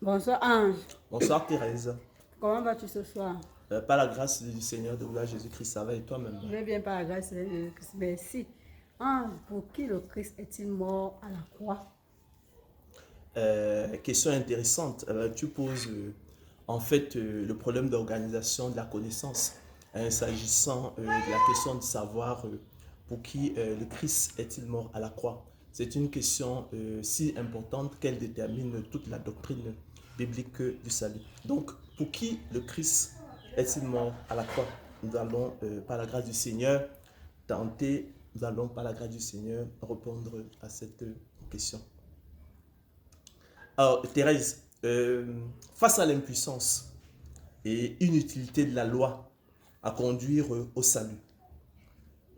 Bonsoir Ange, Bonsoir Thérèse. comment vas-tu ce soir? Par la grâce du Seigneur de gloire Jésus-Christ, ça va et toi-même? Je vais bien par la grâce de Jésus-Christ. Merci. Ange, pour qui le Christ est-il mort à la croix? Question intéressante. Tu poses le problème d'organisation de la connaissance s'agissant de la question de savoir pour qui le Christ est-il mort à la croix. C'est une question si importante qu'elle détermine toute la doctrine biblique du salut. Donc, pour qui le Christ est-il mort à la croix? Nous allons, par la grâce du Seigneur, tenter, nous allons, par la grâce du Seigneur, répondre à cette question. Alors, Thérèse, face à l'impuissance et inutilité de la loi à conduire au salut,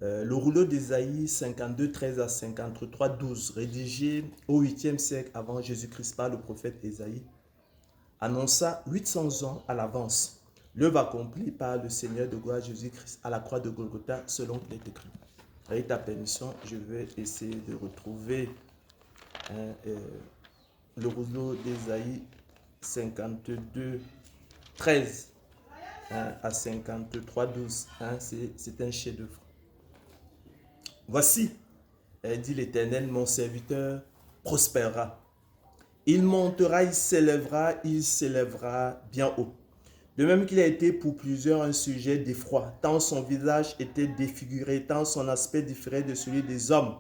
le rouleau d'Ésaïe 52, 13 à 53, 12, rédigé au 8e siècle avant Jésus-Christ par le prophète Ésaïe, annonça 800 ans à l'avance l'œuvre accomplie par le Seigneur de gloire Jésus-Christ à la croix de Golgotha selon qu'il est écrit. Avec ta permission, je vais essayer de retrouver le rouleau d'Ésaïe 52, 13 à 53, 12. C'est un chef-d'œuvre. Voici, dit l'Éternel, mon serviteur prospérera. Il montera, il s'élèvera bien haut. De même qu'il a été pour plusieurs un sujet d'effroi, tant son visage était défiguré, tant son aspect différait de celui des hommes.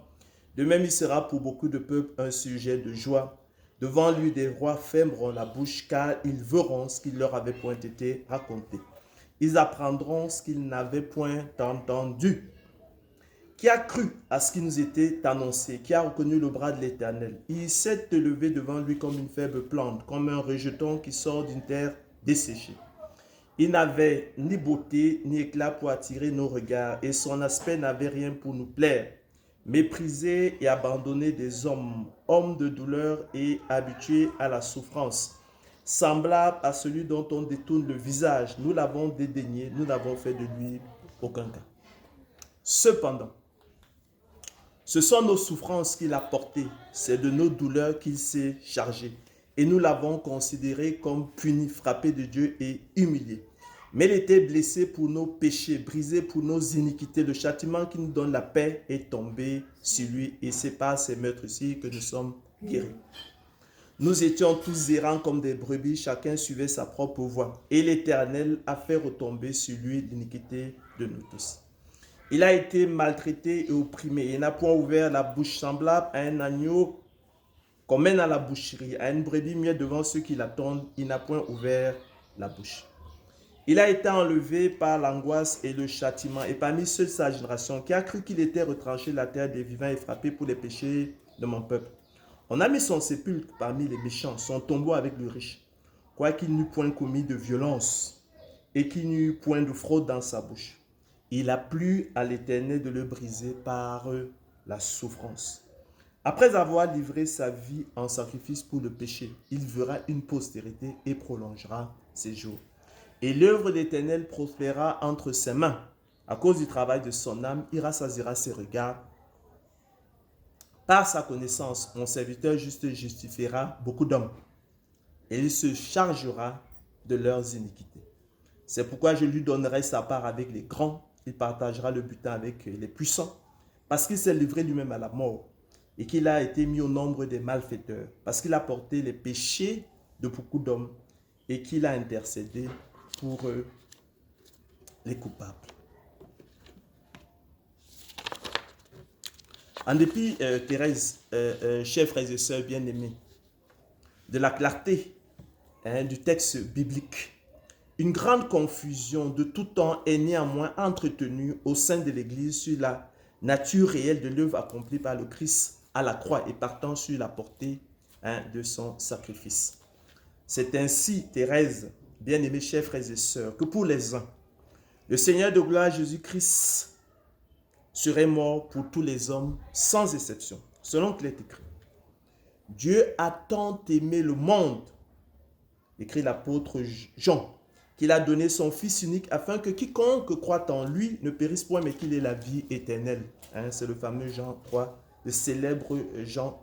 De même, il sera pour beaucoup de peuples un sujet de joie. Devant lui, des rois fermeront la bouche, car ils verront ce qui leur avait point été raconté. Ils apprendront ce qu'ils n'avaient point entendu. Qui a cru à ce qui nous était annoncé, qui a reconnu le bras de l'Éternel? Il s'est élevé devant lui comme une faible plante, comme un rejeton qui sort d'une terre desséchée. Il n'avait ni beauté ni éclat pour attirer nos regards, et son aspect n'avait rien pour nous plaire. Méprisé et abandonné des hommes, homme de douleur et habitué à la souffrance, semblable à celui dont on détourne le visage, nous l'avons dédaigné, nous n'avons fait de lui aucun cas. Cependant, ce sont nos souffrances qu'il a portées, c'est de nos douleurs qu'il s'est chargé, et nous l'avons considéré comme puni, frappé de Dieu et humilié. Mais il était blessé pour nos péchés, brisé pour nos iniquités. Le châtiment qui nous donne la paix est tombé sur lui, et c'est par ces meurtres-ci que nous sommes guéris. Nous étions tous errants comme des brebis, chacun suivait sa propre voie, et l'Éternel a fait retomber sur lui l'iniquité de nous tous. Il a été maltraité et opprimé. Il n'a point ouvert la bouche, semblable à un agneau qu'on mène à la boucherie, à une brebis muette devant ceux qui l'attendent. Il n'a point ouvert la bouche. Il a été enlevé par l'angoisse et le châtiment, et parmi ceux de sa génération qui a cru qu'il était retranché de la terre des vivants et frappé pour les péchés de mon peuple. On a mis son sépulcre parmi les méchants, son tombeau avec le riche, quoiqu'il n'eût point commis de violence et qu'il n'eût point de fraude dans sa bouche. Il a plu à l'Éternel de le briser par la souffrance. Après avoir livré sa vie en sacrifice pour le péché, il verra une postérité et prolongera ses jours. Et l'œuvre d'Éternel prospérera entre ses mains. À cause du travail de son âme, il rassasiera ses regards. Par sa connaissance, mon serviteur juste justifiera beaucoup d'hommes, et il se chargera de leurs iniquités. C'est pourquoi je lui donnerai sa part avec les grands. Il partagera le butin avec les puissants, parce qu'il s'est livré lui-même à la mort et qu'il a été mis au nombre des malfaiteurs, parce qu'il a porté les péchés de beaucoup d'hommes et qu'il a intercédé pour les coupables. En dépit, Thérèse, chers frères et sœurs bien-aimés, de la clarté du texte biblique, une grande confusion de tout temps est néanmoins entretenue au sein de l'Église sur la nature réelle de l'œuvre accomplie par le Christ à la croix et partant sur la portée de son sacrifice. C'est ainsi, Thérèse, bien-aimés chers frères et sœurs, que pour les uns, le Seigneur de gloire Jésus-Christ serait mort pour tous les hommes sans exception, selon qu'il est écrit. Dieu a tant aimé le monde, écrit l'apôtre Jean, qu'il a donné son Fils unique afin que quiconque croit en lui ne périsse point, mais qu'il ait la vie éternelle. C'est le fameux Jean 3, le célèbre Jean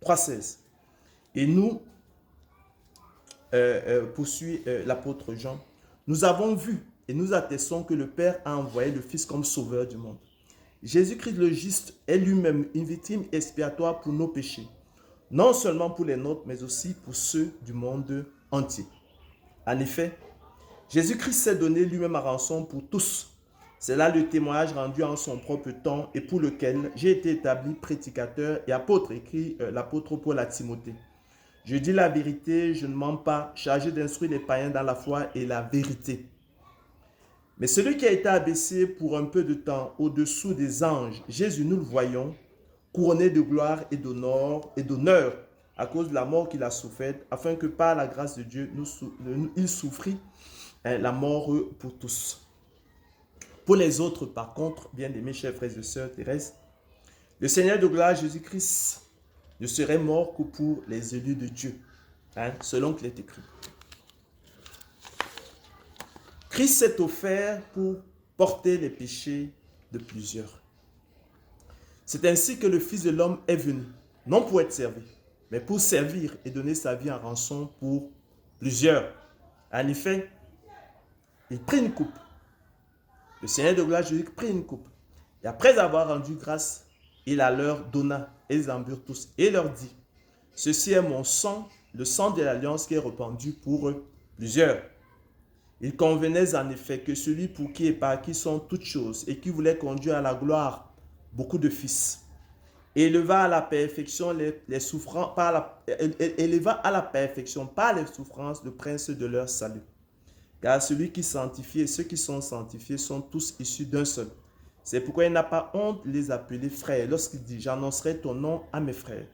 3,16. Et nous, poursuit l'apôtre Jean, nous avons vu et nous attestons que le Père a envoyé le Fils comme sauveur du monde. Jésus-Christ le juste est lui-même une victime expiatoire pour nos péchés, non seulement pour les nôtres, mais aussi pour ceux du monde entier. En effet, Jésus-Christ s'est donné lui-même à rançon pour tous. C'est là le témoignage rendu en son propre temps et pour lequel j'ai été établi prédicateur et apôtre, écrit l'apôtre Paul à Timothée. Je dis la vérité, je ne mens pas, chargé d'instruire les païens dans la foi et la vérité. Mais celui qui a été abaissé pour un peu de temps au-dessous des anges, Jésus, nous le voyons, couronné de gloire et d'honneur à cause de la mort qu'il a soufferte, afin que par la grâce de Dieu, il souffrit la mort pour tous. Pour les autres, par contre, bien-aimés chers frères et sœurs terrestres, le Seigneur de gloire Jésus-Christ ne serait mort que pour les élus de Dieu, selon qu'il est écrit. Christ s'est offert pour porter les péchés de plusieurs. C'est ainsi que le Fils de l'homme est venu, non pour être servi, mais pour servir et donner sa vie en rançon pour plusieurs. En effet, il prit une coupe. Le Seigneur de gloire Jésus prit une coupe. Et après avoir rendu grâce, il la leur donna. Et ils en burent tous. Et leur dit, ceci est mon sang, le sang de l'alliance qui est répandu pour plusieurs. Il convenait en effet que celui pour qui et par qui sont toutes choses et qui voulait conduire à la gloire beaucoup de fils, éleva à la perfection les souffrances par les souffrances le prince de leur salut. Car celui qui sanctifie et ceux qui sont sanctifiés sont tous issus d'un seul. C'est pourquoi il n'a pas honte de les appeler frères lorsqu'il dit, j'annoncerai ton nom à mes frères.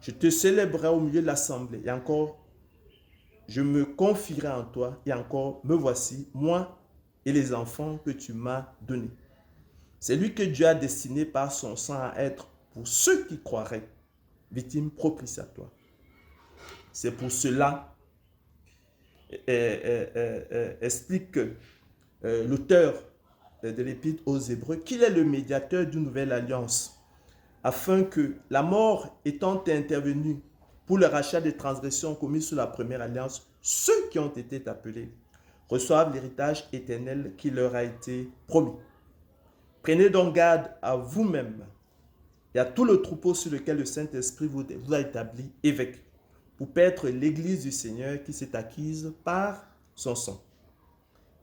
Je te célébrerai au milieu de l'assemblée et encore, je me confierai en toi et encore, me voici, moi et les enfants que tu m'as donnés. C'est lui que Dieu a destiné par son sang à être, pour ceux qui croiraient, victime propitiatoire. C'est pour cela, explique l'auteur de l'Épître aux Hébreux, qu'il est le médiateur d'une nouvelle alliance, afin que la mort étant intervenue pour le rachat des transgressions commises sous la première alliance, ceux qui ont été appelés reçoivent l'héritage éternel qui leur a été promis. Prenez donc garde à vous-même et à tout le troupeau sur lequel le Saint-Esprit vous a établi évêque, pour paître l'Église du Seigneur qui s'est acquise par son sang.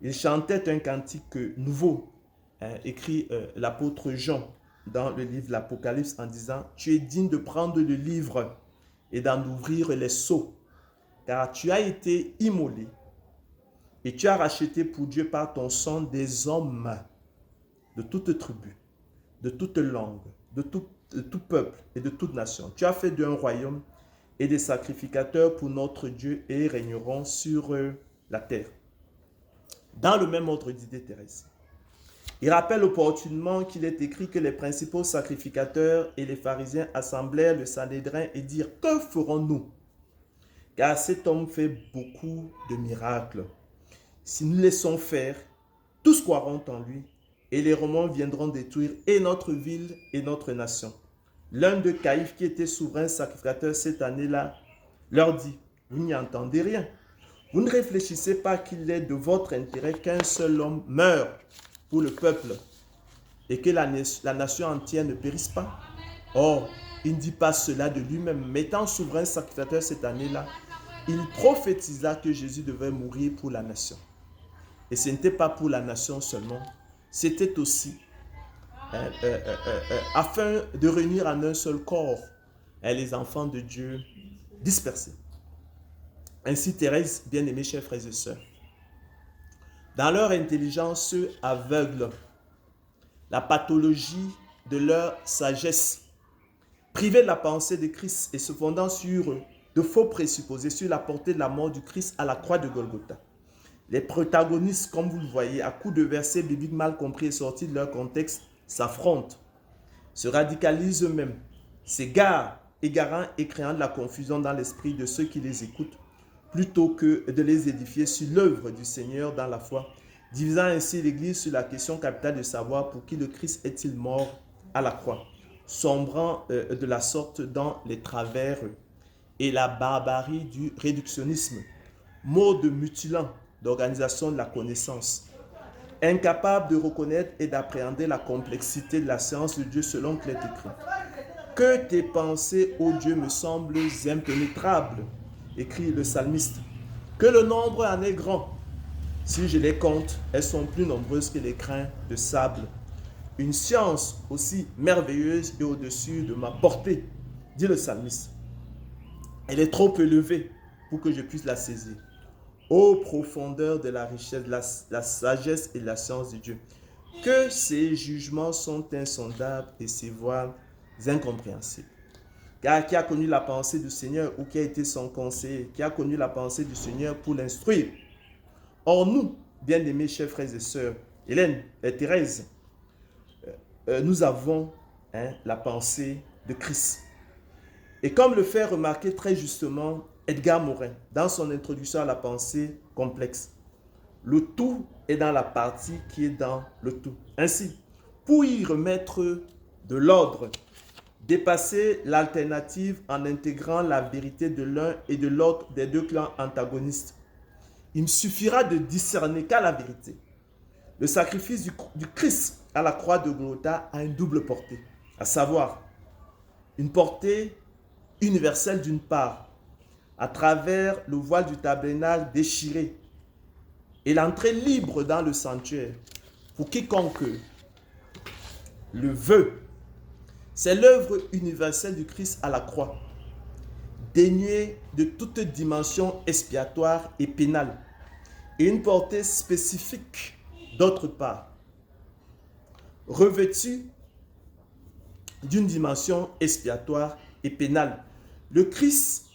Il chantait un cantique nouveau, écrit l'apôtre Jean dans le livre de l'Apocalypse en disant « Tu es digne de prendre le livre et d'en ouvrir les sceaux, car tu as été immolé et tu as racheté pour Dieu par ton sang des hommes de toute tribu, de toute langue, de tout peuple et de toute nation. Tu as fait d'eux un royaume et des sacrificateurs pour notre Dieu et ils régneront sur la terre. » Dans le même ordre d'idée terrestre, il rappelle opportunément qu'il est écrit que les principaux sacrificateurs et les pharisiens assemblèrent le Sanhédrin et dirent « Que ferons-nous? Car cet homme fait beaucoup de miracles. Si nous laissons faire, tous croiront en lui et les Romains viendront détruire et notre ville et notre nation. » L'un de Caïphe, qui était souverain sacrificateur cette année-là, leur dit « Vous n'y entendez rien. Vous ne réfléchissez pas qu'il est de votre intérêt qu'un seul homme meure pour le peuple et que la nation entière ne périsse pas. Or, il ne dit pas cela de lui-même. Mais étant souverain sacrificateur cette année-là, il prophétisa que Jésus devait mourir pour la nation. Et ce n'était pas pour la nation seulement, c'était aussi afin de réunir en un seul corps les enfants de Dieu dispersés. Ainsi, Thérèse, bien-aimés chers frères et sœurs, dans leur intelligence aveugle, la pathologie de leur sagesse, privée de la pensée de Christ et se fondant sur de faux présupposés sur la portée de la mort du Christ à la croix de Golgotha. Les protagonistes, comme vous le voyez, à coups de versets bibliques mal compris et sortis de leur contexte, s'affrontent, se radicalisent eux-mêmes, s'égarent, égarant et créant de la confusion dans l'esprit de ceux qui les écoutent, plutôt que de les édifier sur l'œuvre du Seigneur dans la foi, divisant ainsi l'Église sur la question capitale de savoir pour qui le Christ est-il mort à la croix, sombrant de la sorte dans les travers et la barbarie du réductionnisme, mode mutilant d'organisation de la connaissance, incapable de reconnaître et d'appréhender la complexité de la science de Dieu selon qu'il est écrit. Que tes pensées, ô Dieu, me semblent impénétrables, écrit le psalmiste. Que le nombre en est grand. Si je les compte, elles sont plus nombreuses que les grains de sable. Une science aussi merveilleuse et au-dessus de ma portée, dit le psalmiste. Elle est trop élevée pour que je puisse la saisir. Ô profondeur de la richesse, la sagesse et la science de Dieu, que ses jugements sont insondables et ses voies incompréhensibles. Car qui a connu la pensée du Seigneur ou qui a été son conseiller, qui a connu la pensée du Seigneur pour l'instruire. Or nous, bien-aimés chers frères et sœurs, Hélène et Thérèse, nous avons la pensée de Christ. Et comme le fait remarquer très justement Edgar Morin dans son introduction à la pensée complexe, le tout est dans la partie qui est dans le tout. Ainsi, pour y remettre de l'ordre, dépasser l'alternative en intégrant la vérité de l'un et de l'autre des deux clans antagonistes, il me suffira de discerner qu'à la vérité. Le sacrifice du Christ à la croix de Golgotha a une double portée, à savoir une portée universelle d'une part, à travers le voile du tabernacle déchiré et l'entrée libre dans le sanctuaire pour quiconque le veut. C'est l'œuvre universelle du Christ à la croix, dénuée de toute dimension expiatoire et pénale, et une portée spécifique d'autre part, revêtue d'une dimension expiatoire et pénale. Le Christ,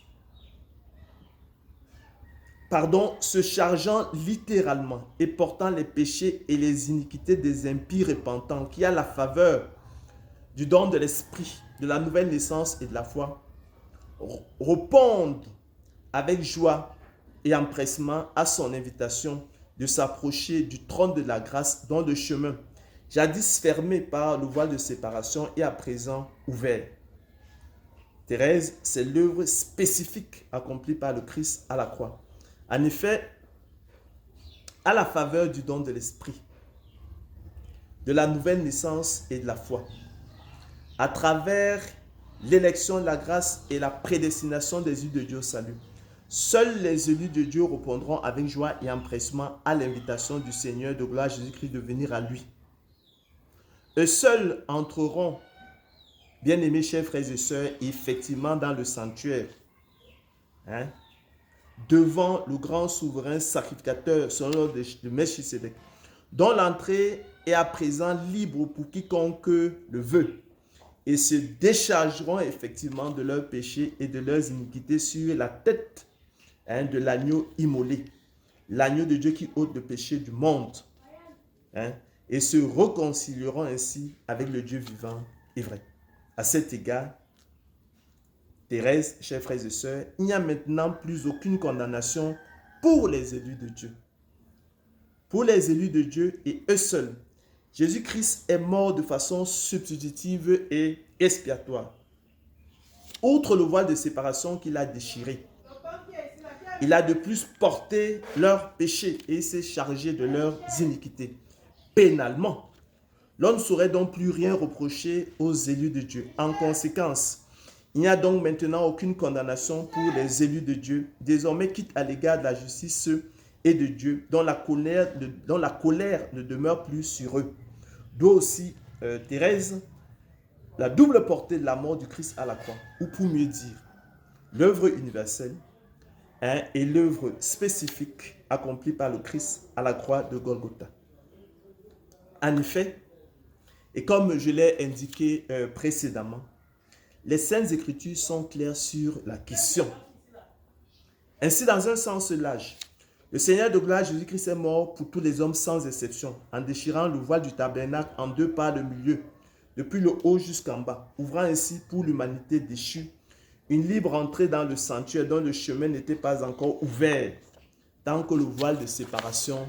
se chargeant littéralement et portant les péchés et les iniquités des impies repentants, qui a la faveur du don de l'esprit, de la nouvelle naissance et de la foi, répondent avec joie et empressement à son invitation de s'approcher du trône de la grâce dont le chemin, jadis fermé par le voile de séparation, est à présent ouvert. Thérèse, c'est l'œuvre spécifique accomplie par le Christ à la croix. En effet, à la faveur du don de l'esprit, de la nouvelle naissance et de la foi, à travers l'élection de la grâce et la prédestination des élus de Dieu au salut, seuls les élus de Dieu répondront avec joie et empressement à l'invitation du Seigneur de gloire Jésus-Christ de venir à lui. Eux seuls entreront, bien-aimés chers frères et sœurs, effectivement dans le sanctuaire, devant le grand souverain sacrificateur, selon l'ordre de Melchisédek, dont l'entrée est à présent libre pour quiconque le veut, et se déchargeront effectivement de leurs péchés et de leurs iniquités sur la tête de l'agneau immolé, l'agneau de Dieu qui ôte le péché du monde, et se réconcilieront ainsi avec le Dieu vivant et vrai. À cet égard, Thérèse, chers frères et sœurs, il n'y a maintenant plus aucune condamnation pour les élus de Dieu. Pour les élus de Dieu et eux seuls, Jésus-Christ est mort de façon substitutive et expiatoire. Outre le voile de séparation qu'il a déchiré, il a de plus porté leurs péchés et s'est chargé de leurs iniquités. Pénalement, l'on ne saurait donc plus rien reprocher aux élus de Dieu. En conséquence, il n'y a donc maintenant aucune condamnation pour les élus de Dieu, désormais quitte à l'égard de la justice et de Dieu, dont la colère ne demeure plus sur eux. D'où aussi, Thérèse, la double portée de la mort du Christ à la croix, ou pour mieux dire, l'œuvre universelle et l'œuvre spécifique accomplie par le Christ à la croix de Golgotha. En effet, et comme je l'ai indiqué précédemment, les Saintes Écritures sont claires sur la question. Ainsi, dans un sens large, le Seigneur de gloire Jésus-Christ est mort pour tous les hommes sans exception, en déchirant le voile du tabernacle en deux par le milieu, depuis le haut jusqu'en bas, ouvrant ainsi pour l'humanité déchue une libre entrée dans le sanctuaire dont le chemin n'était pas encore ouvert, tant que le voile de séparation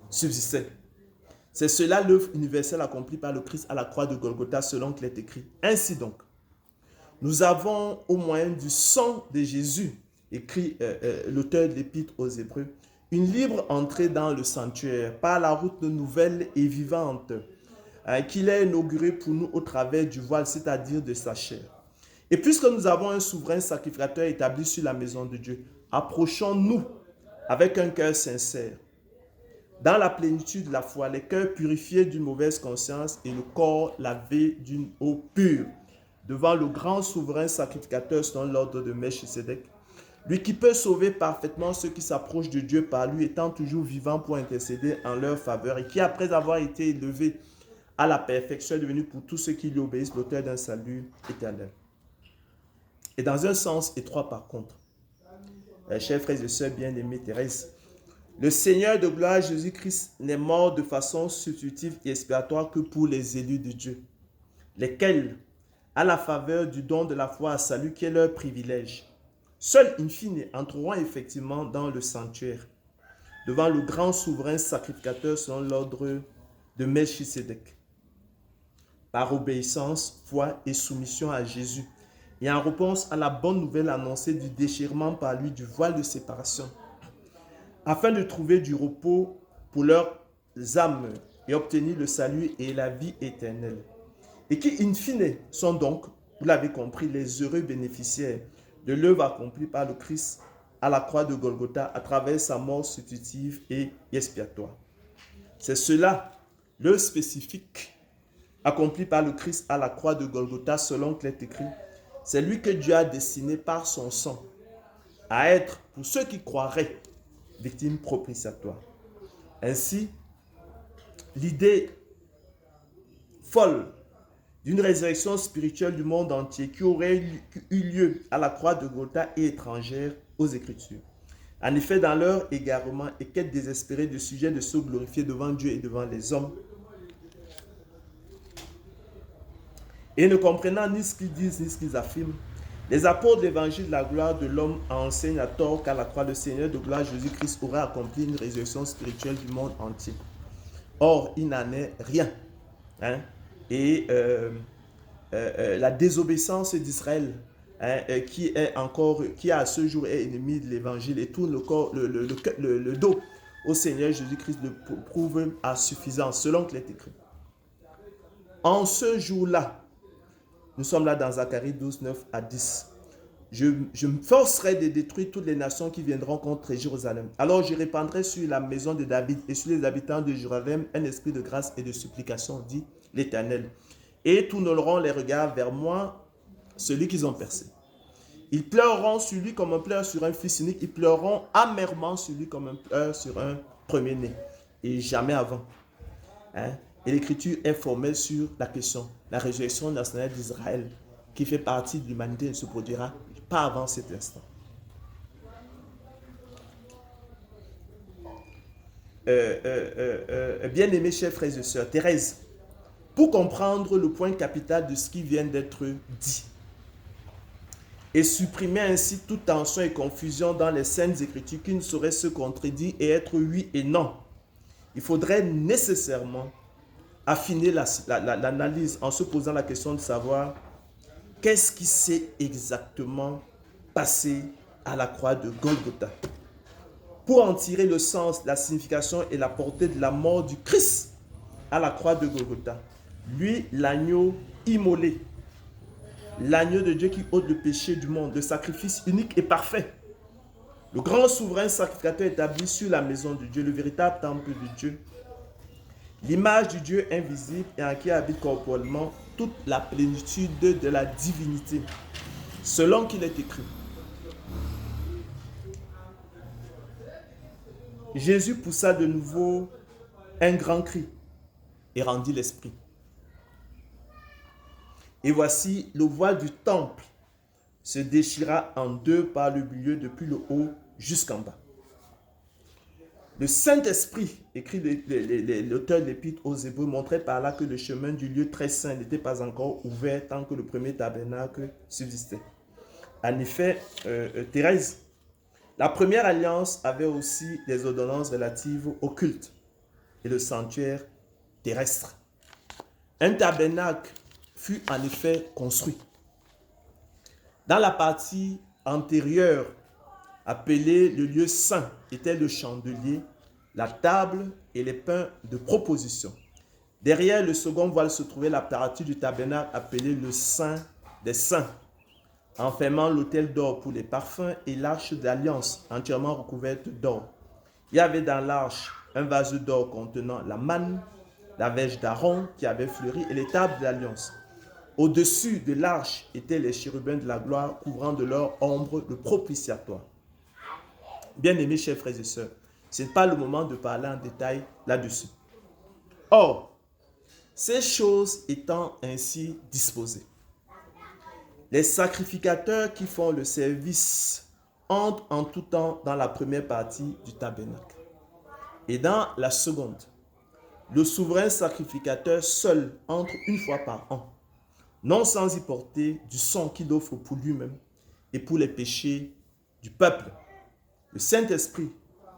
subsistait. C'est cela l'œuvre universelle accomplie par le Christ à la croix de Golgotha, selon qu'il est écrit. Ainsi donc, nous avons au moyen du sang de Jésus écrit l'auteur de l'Épître aux Hébreux, une libre entrée dans le sanctuaire par la route nouvelle et vivante qu'il a inaugurée pour nous au travers du voile, c'est-à-dire de sa chair. Et puisque nous avons un souverain sacrificateur établi sur la maison de Dieu, approchons-nous avec un cœur sincère, dans la plénitude de la foi, les cœurs purifiés d'une mauvaise conscience et le corps lavé d'une eau pure, devant le grand souverain sacrificateur selon l'ordre de Melchisédek, lui qui peut sauver parfaitement ceux qui s'approchent de Dieu par lui, étant toujours vivant pour intercéder en leur faveur, et qui, après avoir été élevé à la perfection, est devenu pour tous ceux qui lui obéissent l'auteur d'un salut éternel. Et dans un sens étroit par contre, chers frères et sœurs bien-aimés, Thérèse, le Seigneur de gloire Jésus-Christ n'est mort de façon substitutive et expiatoire que pour les élus de Dieu, lesquels, à la faveur du don de la foi à salut qui est leur privilège, seuls, in fine, entreront effectivement dans le sanctuaire, devant le grand souverain sacrificateur selon l'ordre de Melchisédek, par obéissance, foi et soumission à Jésus, et en réponse à la bonne nouvelle annoncée du déchirement par lui du voile de séparation, afin de trouver du repos pour leurs âmes et obtenir le salut et la vie éternelle. Et qui, in fine, sont donc, vous l'avez compris, les heureux bénéficiaires de l'œuvre accomplie par le Christ à la croix de Golgotha à travers sa mort substitutive et expiatoire. C'est cela, l'œuvre spécifique accomplie par le Christ à la croix de Golgotha selon qu'il est écrit. C'est lui que Dieu a destiné par son sang à être, pour ceux qui croiraient, victime propitiatoire. Ainsi, l'idée folle d'une résurrection spirituelle du monde entier qui aurait eu lieu à la croix de Golgotha est étrangère aux Écritures. En effet, dans leur égarement et quête désespérée de sujet de se glorifier devant Dieu et devant les hommes, et ne comprenant ni ce qu'ils disent ni ce qu'ils affirment, les apôtres de l'évangile de la gloire de l'homme enseignent à tort qu'à la croix, le Seigneur de gloire Jésus-Christ aurait accompli une résurrection spirituelle du monde entier. Or, il n'en est rien. Et la désobéissance d'Israël, qui à ce jour est ennemi de l'évangile et tourne le dos au Seigneur Jésus-Christ, le prouve à suffisance, selon qu'il est écrit. En ce jour-là, nous sommes là dans Zacharie 12, 9 à 10. Je me forcerai de détruire toutes les nations qui viendront contre Jérusalem. Alors je répandrai sur la maison de David et sur les habitants de Jérusalem un esprit de grâce et de supplication, dit l'Éternel. Et tourneront les regards vers moi, celui qu'ils ont percé. Ils pleureront sur lui comme on pleure sur un fils unique. Ils pleureront amèrement sur lui comme on pleure sur un premier-né. Et jamais avant. Et l'Écriture est formelle sur la question. La résurrection nationale d'Israël, qui fait partie de l'humanité, ne se produira pas avant cet instant. Bien-aimés chers frères et sœurs, Thérèse, pour comprendre le point capital de ce qui vient d'être dit et supprimer ainsi toute tension et confusion dans les saintes écritures qui ne sauraient se contredire et être oui et non, il faudrait nécessairement affiner l'analyse en se posant la question de savoir qu'est-ce qui s'est exactement passé à la croix de Golgotha. Pour en tirer le sens, la signification et la portée de la mort du Christ à la croix de Golgotha. Lui, l'agneau immolé, l'agneau de Dieu qui ôte le péché du monde, le sacrifice unique et parfait. Le grand souverain sacrificateur établi sur la maison de Dieu, le véritable temple de Dieu. L'image du Dieu invisible et en qui habite corporellement toute la plénitude de la divinité, selon qu'il est écrit. Jésus poussa de nouveau un grand cri et rendit l'esprit. Et voici, le voile du temple se déchira en deux par le milieu depuis le haut jusqu'en bas. Le Saint-Esprit, écrit l'auteur de l'Épître aux Hébreux, montrait par là que le chemin du lieu très saint n'était pas encore ouvert tant que le premier tabernacle subsistait. En effet, Thérèse, la première alliance avait aussi des ordonnances relatives au culte et le sanctuaire terrestre. Un tabernacle fut en effet construit. Dans la partie antérieure appelé le lieu saint, était le chandelier, la table et les pains de proposition. Derrière le second voile se trouvait la partie du tabernacle appelée le Saint des Saints, enfermant l'autel d'or pour les parfums et l'arche d'alliance entièrement recouverte d'or. Il y avait dans l'arche un vase d'or contenant la manne, la verge d'Aaron qui avait fleuri et les tables d'alliance. Au-dessus de l'arche étaient les chérubins de la gloire couvrant de leur ombre le propitiatoire. Bien-aimés chers frères et sœurs, ce n'est pas le moment de parler en détail là-dessus. Or, ces choses étant ainsi disposées, les sacrificateurs qui font le service entrent en tout temps dans la première partie du tabernacle. Et dans la seconde, le souverain sacrificateur seul entre une fois par an, non sans y porter du sang qu'il offre pour lui-même et pour les péchés du peuple. Le Saint-Esprit,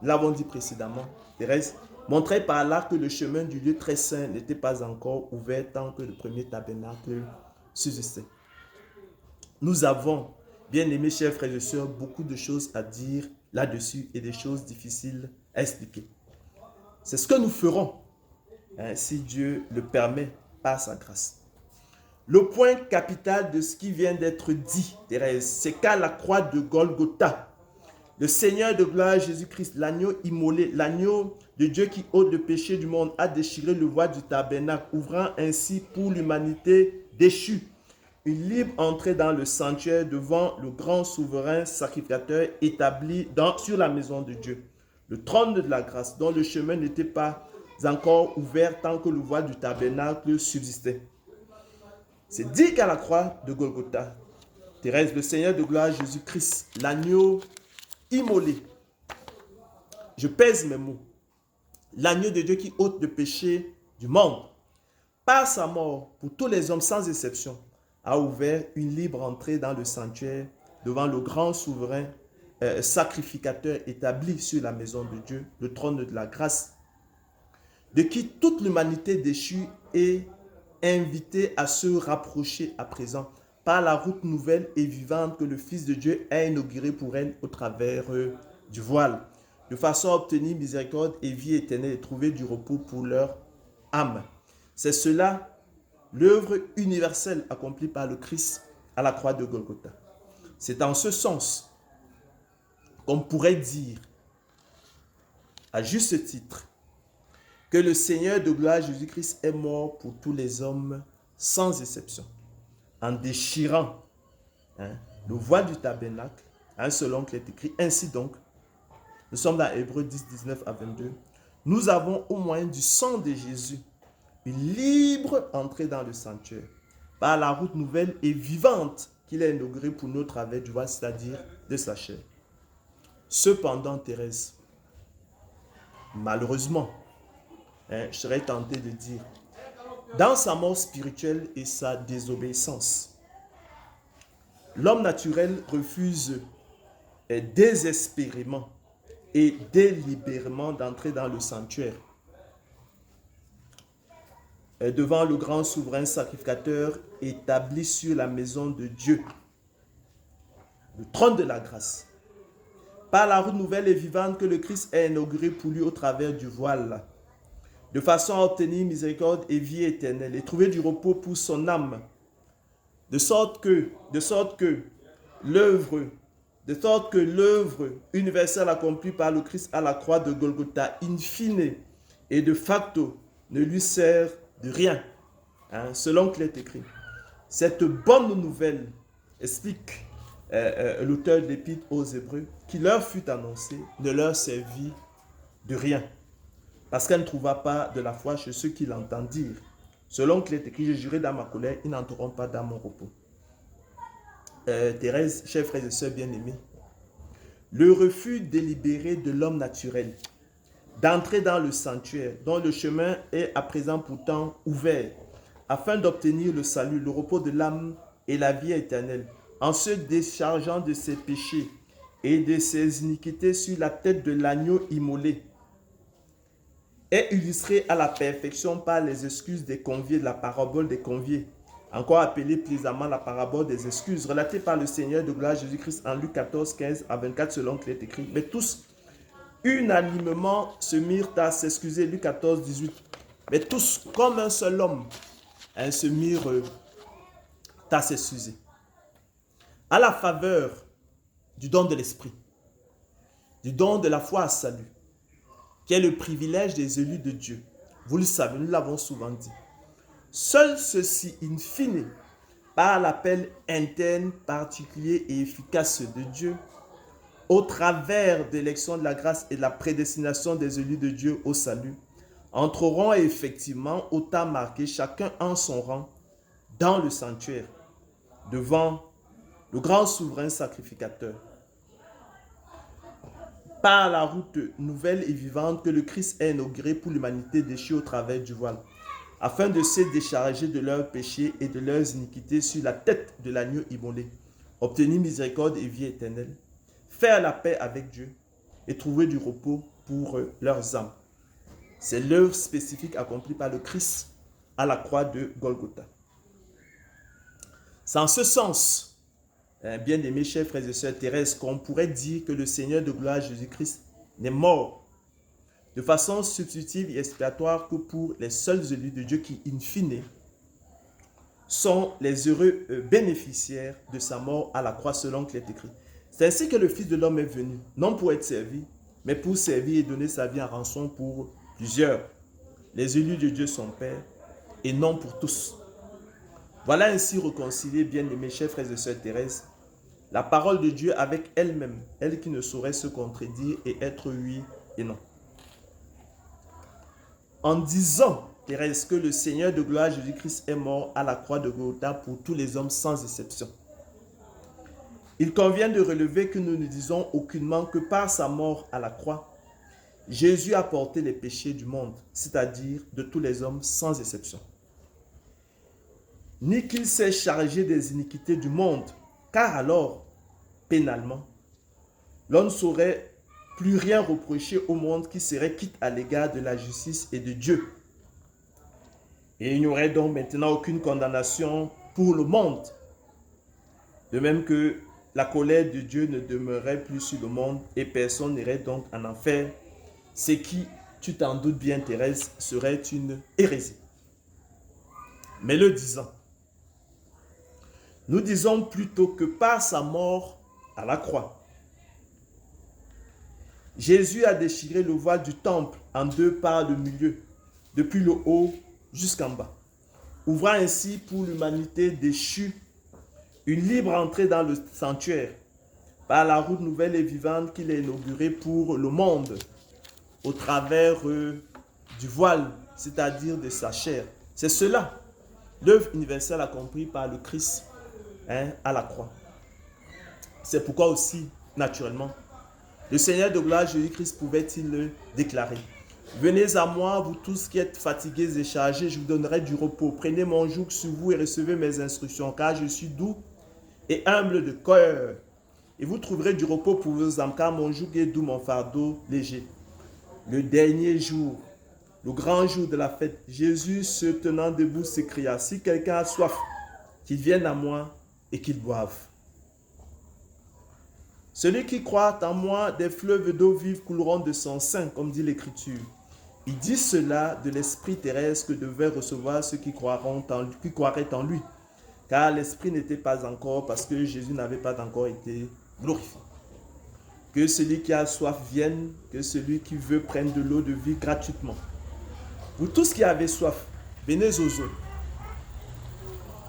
l'avons dit précédemment, Thérèse, montrait par là que le chemin du lieu très saint n'était pas encore ouvert tant que le premier tabernacle subsistait. Nous avons, bien aimés chers frères et sœurs, beaucoup de choses à dire là-dessus et des choses difficiles à expliquer. C'est ce que nous ferons, si Dieu le permet par sa grâce. Le point capital de ce qui vient d'être dit, Thérèse, c'est qu'à la croix de Golgotha, le Seigneur de gloire Jésus-Christ, l'agneau immolé, l'agneau de Dieu qui ôte le péché du monde, a déchiré le voile du tabernacle, ouvrant ainsi pour l'humanité déchue une libre entrée dans le sanctuaire devant le grand souverain sacrificateur établi sur la maison de Dieu. Le trône de la grâce, dont le chemin n'était pas encore ouvert tant que le voile du tabernacle subsistait. C'est dit qu'à la croix de Golgotha, Thérèse, le Seigneur de gloire Jésus-Christ, l'agneau immolé, je pèse mes mots, l'agneau de Dieu qui ôte le péché du monde, par sa mort pour tous les hommes sans exception, a ouvert une libre entrée dans le sanctuaire devant le grand souverain sacrificateur établi sur la maison de Dieu, le trône de la grâce, de qui toute l'humanité déchue est invitée à se rapprocher à présent par la route nouvelle et vivante que le Fils de Dieu a inaugurée pour elle au travers du voile, de façon à obtenir miséricorde et vie éternelle et trouver du repos pour leur âme. C'est cela, l'œuvre universelle accomplie par le Christ à la croix de Golgotha. C'est en ce sens qu'on pourrait dire, à juste titre, que le Seigneur de gloire Jésus-Christ est mort pour tous les hommes sans exception, en déchirant le voile du tabernacle, selon qu'il est écrit. Ainsi donc, nous sommes dans Hébreux 10, 19 à 22, nous avons au moyen du sang de Jésus une libre entrée dans le sanctuaire par la route nouvelle et vivante qu'il a inaugurée pour nous au travers du voile, c'est-à-dire de sa chair. Cependant, Thérèse, malheureusement, je serais tenté de dire, dans sa mort spirituelle et sa désobéissance, l'homme naturel refuse désespérément et délibérément d'entrer dans le sanctuaire devant le grand souverain sacrificateur établi sur la maison de Dieu, le trône de la grâce, par la route nouvelle et vivante que le Christ a inaugurée pour lui au travers du voile, de façon à obtenir miséricorde et vie éternelle et trouver du repos pour son âme, de sorte que l'œuvre universelle accomplie par le Christ à la croix de Golgotha, in fine et de facto, ne lui sert de rien, selon qu'il est écrit. Cette bonne nouvelle, explique l'auteur de l'épître aux Hébreux, qui leur fut annoncée, ne leur servit de rien, parce qu'elle ne trouva pas de la foi chez ceux qui l'entendirent. Selon qu'il est écrit, je jurai dans ma colère, ils n'entreront pas dans mon repos. Thérèse, chers frères et sœurs bien-aimés, le refus délibéré de l'homme naturel d'entrer dans le sanctuaire, dont le chemin est à présent pourtant ouvert, afin d'obtenir le salut, le repos de l'âme et la vie éternelle, en se déchargeant de ses péchés et de ses iniquités sur la tête de l'agneau immolé, est illustré à la perfection par les excuses des conviés, de la parabole des conviés, encore appelée plaisamment la parabole des excuses, relatée par le Seigneur de gloire Jésus-Christ en Luc 14, 15 à 24, selon qu'il est écrit. Mais tous, unanimement, se mirent à s'excuser. Luc 14, 18. Mais tous, comme un seul homme, se mirent à s'excuser. À la faveur du don de l'Esprit, du don de la foi à salut, qui est le privilège des élus de Dieu. Vous le savez, nous l'avons souvent dit. Seul ceci, in fine, par l'appel interne, particulier et efficace de Dieu, au travers de l'élection de la grâce et de la prédestination des élus de Dieu au salut, entreront effectivement au temps marqué, chacun en son rang, dans le sanctuaire, devant le grand souverain sacrificateur. Par la route nouvelle et vivante que le Christ a inaugurée pour l'humanité déchue au travers du voile, afin de se décharger de leurs péchés et de leurs iniquités sur la tête de l'agneau immolé, obtenir miséricorde et vie éternelle, faire la paix avec Dieu et trouver du repos pour leurs âmes. C'est l'œuvre spécifique accomplie par le Christ à la croix de Golgotha. C'est en ce sens, bien-aimés chers frères et sœurs terrestres, qu'on pourrait dire que le Seigneur de gloire Jésus-Christ n'est mort de façon substitutive et expiatoire que pour les seuls élus de Dieu qui, in fine, sont les heureux bénéficiaires de sa mort à la croix selon qu'il est écrit. C'est ainsi que le Fils de l'homme est venu, non pour être servi, mais pour servir et donner sa vie en rançon pour plusieurs. Les élus de Dieu sont Père et non pour tous. Voilà ainsi réconcilié, bien-aimés chers frères et sœurs terrestres, la parole de Dieu avec elle-même, elle qui ne saurait se contredire et être oui et non. En disant, Thérèse, que le Seigneur de gloire Jésus-Christ est mort à la croix de Golgotha pour tous les hommes sans exception, il convient de relever que nous ne disons aucunement que par sa mort à la croix, Jésus a porté les péchés du monde, c'est-à-dire de tous les hommes sans exception. Ni qu'il s'est chargé des iniquités du monde, car alors, pénalement, l'on ne saurait plus rien reprocher au monde qui serait quitte à l'égard de la justice et de Dieu. Et il n'y aurait donc maintenant aucune condamnation pour le monde. De même que la colère de Dieu ne demeurait plus sur le monde et personne n'irait donc en enfer. Ce qui, tu t'en doutes bien Thérèse, serait une hérésie. Mais le disant, nous disons plutôt que par sa mort à la croix, Jésus a déchiré le voile du temple en deux par le milieu, depuis le haut jusqu'en bas, ouvrant ainsi pour l'humanité déchue une libre entrée dans le sanctuaire par la route nouvelle et vivante qu'il a inaugurée pour le monde au travers du voile, c'est-à-dire de sa chair. C'est cela, l'œuvre universelle accomplie par le Christ à la croix. C'est pourquoi aussi, naturellement, le Seigneur de gloire Jésus-Christ pouvait-il déclarer: venez à moi, vous tous qui êtes fatigués et chargés, je vous donnerai du repos. Prenez mon joug sur vous et recevez mes instructions, car je suis doux et humble de cœur. Et vous trouverez du repos pour vos âmes, car mon joug est doux, mon fardeau léger. Le dernier jour, le grand jour de la fête, Jésus se tenant debout s'écria: si quelqu'un a soif, qu'il vienne à moi et qu'il boive. Celui qui croit en moi, des fleuves d'eau vive couleront de son sein, comme dit l'Écriture. Il dit cela de l'Esprit terrestre que devaient recevoir ceux qui croiraient en lui. Car l'Esprit n'était pas encore, parce que Jésus n'avait pas encore été glorifié. Que celui qui a soif vienne, que celui qui veut prenne de l'eau de vie gratuitement. Vous tous qui avez soif, venez aux eaux.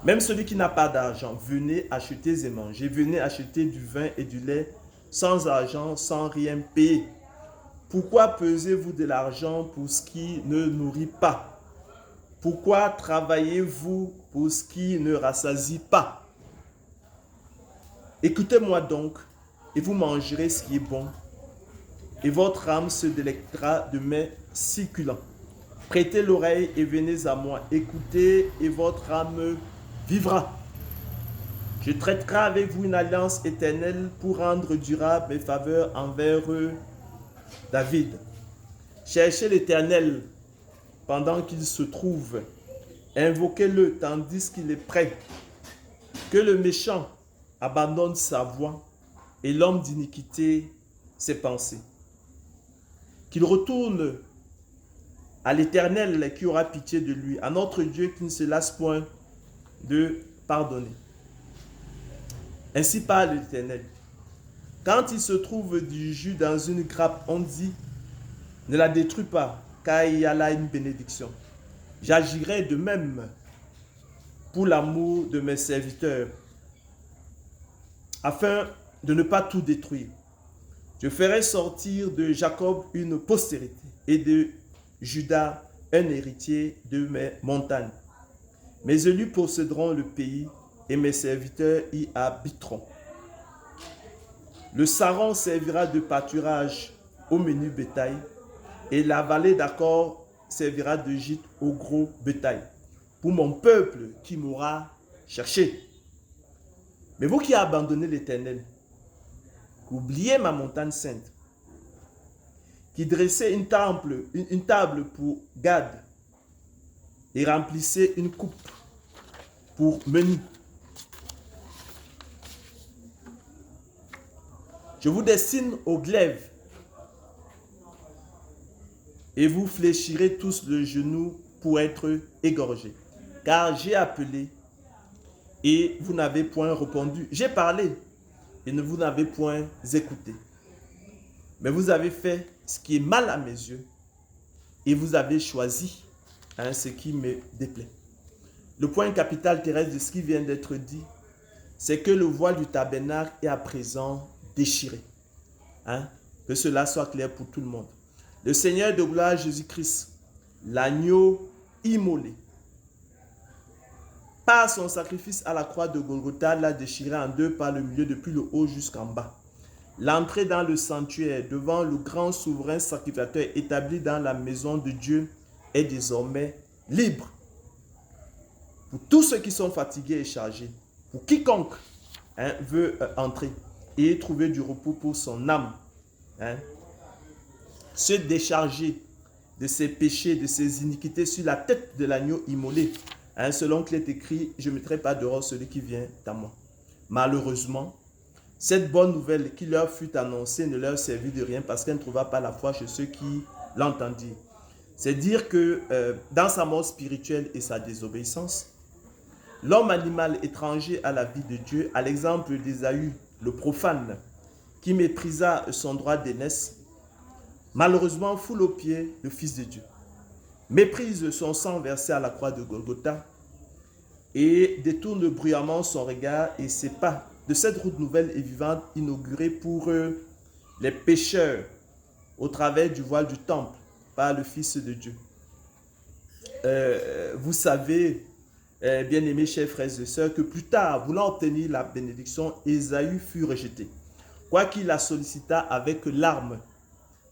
Même celui qui n'a pas d'argent, venez acheter et manger. Venez acheter du vin et du lait sans argent, sans rien payer. Pourquoi pesez-vous de l'argent pour ce qui ne nourrit pas? Pourquoi travaillez-vous pour ce qui ne rassasie pas? Écoutez-moi donc, et vous mangerez ce qui est bon, et votre âme se délectera de mets succulents. Prêtez l'oreille et venez à moi. Écoutez, et votre âme vivra. Je traiterai avec vous une alliance éternelle pour rendre durable mes faveurs envers David. Cherchez l'Éternel pendant qu'il se trouve. Invoquez-le tandis qu'il est prêt. Que le méchant abandonne sa voie et l'homme d'iniquité ses pensées. Qu'il retourne à l'Éternel qui aura pitié de lui, à notre Dieu qui ne se lasse point de pardonner. Ainsi parle l'Éternel. Quand il se trouve du jus dans une grappe, on dit, ne la détruis pas, car il y a là une bénédiction. J'agirai de même pour l'amour de mes serviteurs, afin de ne pas tout détruire. Je ferai sortir de Jacob une postérité et de Juda un héritier de mes montagnes. Mes élus posséderont le pays et mes serviteurs y habiteront. Le Saron servira de pâturage au menu bétail et la vallée d'Accord servira de gîte au gros bétail pour mon peuple qui m'aura cherché. Mais vous qui abandonnez l'Éternel, qui oubliez ma montagne sainte, qui dressez une table pour Gad et remplissez une coupe pour Menu. Je vous destine au glaive et vous fléchirez tous le genou pour être égorgés. Car j'ai appelé et vous n'avez point répondu. J'ai parlé et vous n'avez point écouté. Mais vous avez fait ce qui est mal à mes yeux et vous avez choisi ce qui me déplaît. Le point capital terrestre de ce qui vient d'être dit, c'est que le voile du tabernacle est à présent déchiré. Que cela soit clair pour tout le monde. Le Seigneur de gloire Jésus-Christ, l'agneau immolé, par son sacrifice à la croix de Golgotha, l'a déchiré en deux par le milieu depuis le haut jusqu'en bas. L'entrée dans le sanctuaire devant le grand souverain sacrificateur établi dans la maison de Dieu est désormais libre. Pour tous ceux qui sont fatigués et chargés, pour quiconque veut entrer et trouver du repos pour son âme, se décharger de ses péchés, de ses iniquités sur la tête de l'agneau immolé. Selon qu'il est écrit, je ne mettrai pas dehors celui qui vient à moi. Malheureusement, cette bonne nouvelle qui leur fut annoncée ne leur servit de rien parce qu'elle ne trouva pas la foi chez ceux qui l'entendirent. C'est dire que dans sa mort spirituelle et sa désobéissance, l'homme animal étranger à la vie de Dieu, à l'exemple d'Ésaü, le profane, qui méprisa son droit d'aînesse, malheureusement foule aux pieds le Fils de Dieu, méprise son sang versé à la croix de Golgotha et détourne bruyamment son regard et ses pas de cette route nouvelle et vivante inaugurée pour les pécheurs au travers du voile du temple par le Fils de Dieu. Vous savez, bien-aimés chers frères et sœurs, que plus tard, voulant obtenir la bénédiction, Ésaü fut rejeté, quoiqu'il la sollicita avec larmes,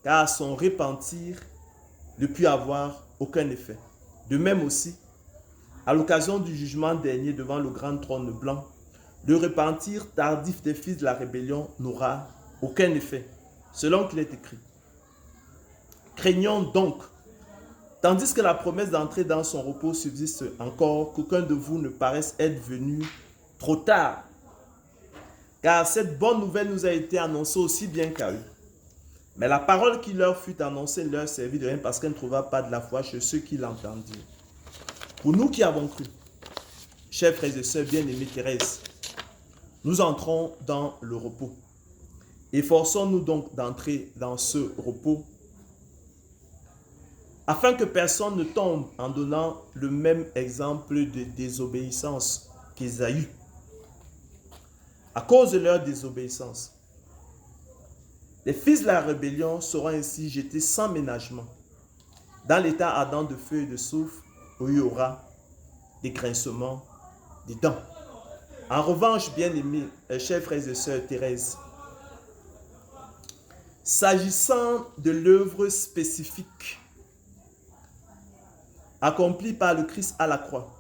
car son repentir ne put avoir aucun effet. De même aussi, à l'occasion du jugement dernier devant le grand trône blanc, le repentir tardif des fils de la rébellion n'aura aucun effet, selon qu'il est écrit. Craignons donc, tandis que la promesse d'entrer dans son repos subsiste encore, qu'aucun de vous ne paraisse être venu trop tard. Car cette bonne nouvelle nous a été annoncée aussi bien qu'à eux. Mais la parole qui leur fut annoncée ne leur servit de rien parce qu'elle ne trouva pas de la foi chez ceux qui l'entendirent. Pour nous qui avons cru, chers frères et sœurs bien-aimés Thérèse, nous entrons dans le repos. Efforçons-nous donc d'entrer dans ce repos afin que personne ne tombe en donnant le même exemple de désobéissance qu'Ésaü. À cause de leur désobéissance, les fils de la rébellion seront ainsi jetés sans ménagement dans l'état ardent de feu et de soufre où il y aura des grincements des dents. En revanche, bien-aimés, chers frères et sœurs Thérèse, s'agissant de l'œuvre spécifique accomplie par le Christ à la croix,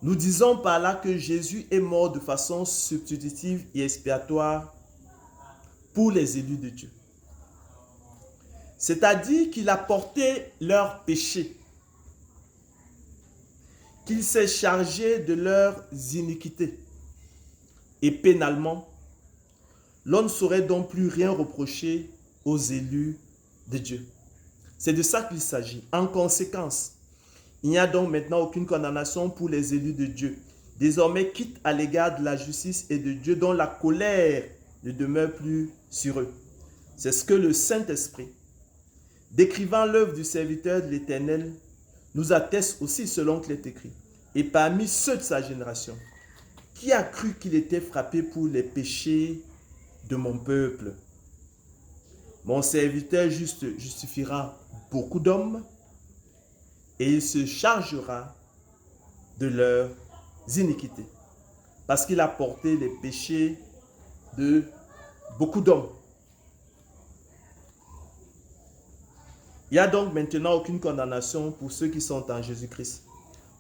nous disons par là que Jésus est mort de façon substitutive et expiatoire pour les élus de Dieu. C'est-à-dire qu'il a porté leurs péchés, qu'il s'est chargé de leurs iniquités. Et pénalement, l'on ne saurait donc plus rien reprocher aux élus de Dieu. C'est de ça qu'il s'agit. En conséquence, il n'y a donc maintenant aucune condamnation pour les élus de Dieu. Désormais, quitte à l'égard de la justice et de Dieu, dont la colère ne demeure plus sur eux. C'est ce que le Saint-Esprit, décrivant l'œuvre du serviteur de l'Éternel, nous atteste aussi selon qu'il est écrit. Et parmi ceux de sa génération, qui a cru qu'il était frappé pour les péchés de mon peuple? Mon serviteur juste justifiera beaucoup d'hommes et il se chargera de leurs iniquités. Parce qu'il a porté les péchés de beaucoup d'hommes. Il n'y a donc maintenant aucune condamnation pour ceux qui sont en Jésus-Christ.